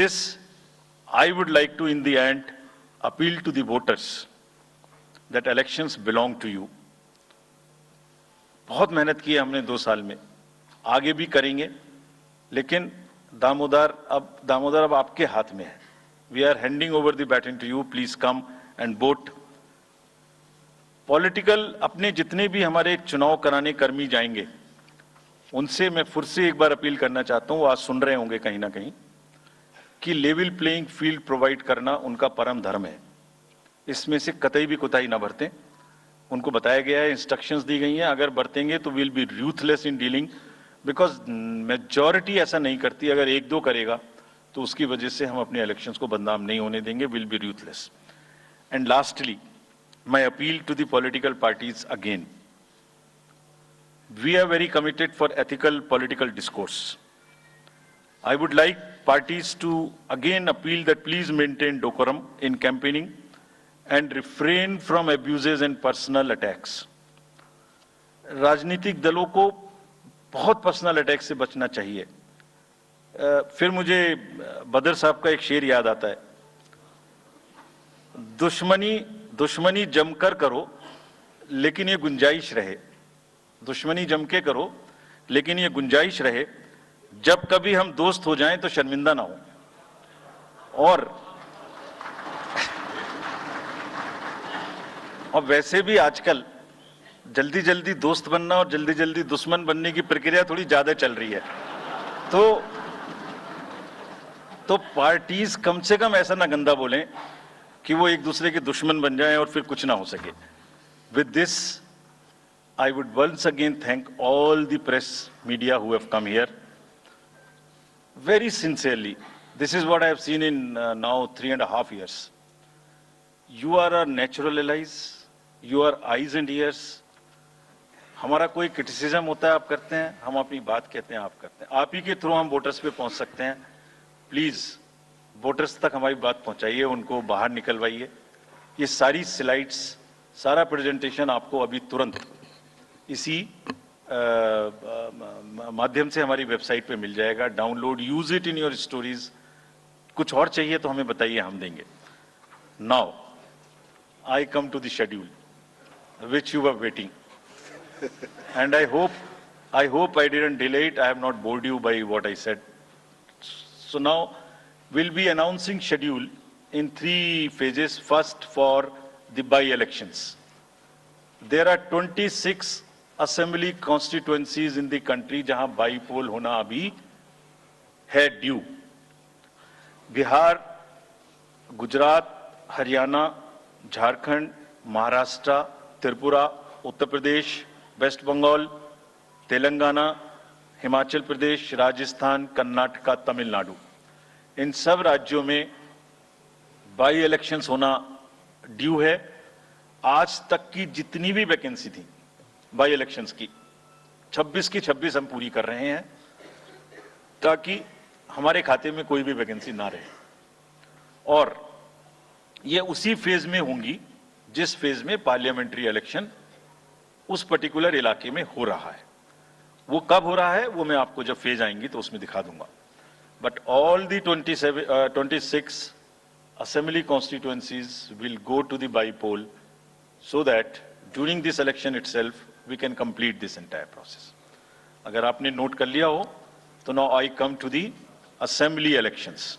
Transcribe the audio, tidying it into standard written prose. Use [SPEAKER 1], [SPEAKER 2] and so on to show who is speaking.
[SPEAKER 1] This, I would like to, in the end, appeal to the voters that elections belong to you. बहुत मेहनत की है हमने 2 साल में, आगे भी करेंगे, लेकिन दामोदर अब आपके हाथ में है. We are handing over the baton to you. Please come and vote. Political अपने जितने भी हमारे चुनाव कराने कर्मी जाएंगे, उनसे मैं फिर से एक बार अपील करना चाहता हूं, वो आज सुन रहे होंगे कहीं ना कहीं, कि लेवल प्लेइंग फील्ड प्रोवाइड करना उनका परम धर्म है. इसमें से कतई भी कोताही ना बरतें. उनको बताया गया है, इंस्ट्रक्शंस दी गई हैं, अगर बरतेंगे तो will be ruthless in dealing, because majority ऐसा नहीं करती. अगर 1-2 करेगा तो उसकी वजह से हम अपने इलेक्शंस को बदनाम नहीं होने देंगे. Will be ruthless. And lastly, my appeal to the political parties again. We are very committed for ethical political discourse. I would like parties to again appeal that please maintain decorum in campaigning and refrain from abuses and personal attacks. राजनीतिक दलों को बहुत personal attack से बचना चाहिए. फिर मुझे बदर साहब का एक शेर याद आता है, दुश्मनी जमकर करो लेकिन ये गुंजाइश रहे. दुश्मनी जम के करो लेकिन ये गुंजाइश रहे, जब कभी हम दोस्त हो जाएं तो शर्मिंदा ना हो. और वैसे भी आजकल जल्दी जल्दी दोस्त बनना और जल्दी जल्दी दुश्मन बनने की प्रक्रिया थोड़ी ज्यादा चल रही है. तो पार्टीज कम से कम ऐसा ना गंदा बोलें कि वो एक दूसरे के दुश्मन बन जाएं और फिर कुछ ना हो सके. With this, I would once again thank all the press media who have come here. Very sincerely, this is what I have seen in now 3.5 years. You are our natural allies. You are eyes and ears. हमारा कोई criticism होता है आप करते हैं, हम अपनी बात कहते हैं आप करते हैं. आप ही के थ्रू हम वोटर्स पे पहुंच सकते हैं. प्लीज वोटर्स तक हमारी बात पहुंचाइए, उनको बाहर निकलवाइए. ये सारी स्लाइड्स, सारा प्रेजेंटेशन आपको अभी तुरंत इसी माध्यम से हमारी वेबसाइट पे मिल जाएगा. Download, use it in your stories. कुछ और चाहिए तो हमें बताइए, हम देंगे. Now I come to the schedule which you were waiting, and I hope I didn't delay it. I have not bored you by what I said. So now we'll be announcing schedule in 3 phases. First, for the by-elections. There are 26 assembly constituencies in the country जहां बाई-पोल होना अभी है due. Bihar, Gujarat, Haryana, Jharkhand, Maharashtra, Tripura, Uttar Pradesh, waste Bengal, Telangana, Himachal Pradesh, Rajasthan, Karnataka, Tamil Nadu. इन सब राज्यों में by elections होना due है. आज तक की जितनी भी वैकेंसी थी बाई इलेक्शंस की, 26 की 26 हम पूरी कर रहे हैं, ताकि हमारे खाते में कोई भी वैकेंसी ना रहे. और ये उसी फेज में होंगी जिस फेज में पार्लियामेंट्री इलेक्शन उस पर्टिकुलर इलाके में हो रहा है. वो कब हो रहा है वो मैं आपको जब फेज आएंगी तो उसमें दिखा दूंगा. But all the 26 assembly constituencies will go to the by-poll, so that during this election itself we can complete this entire process. अगर आपने नोट कर लिया हो तो now I come to the assembly elections.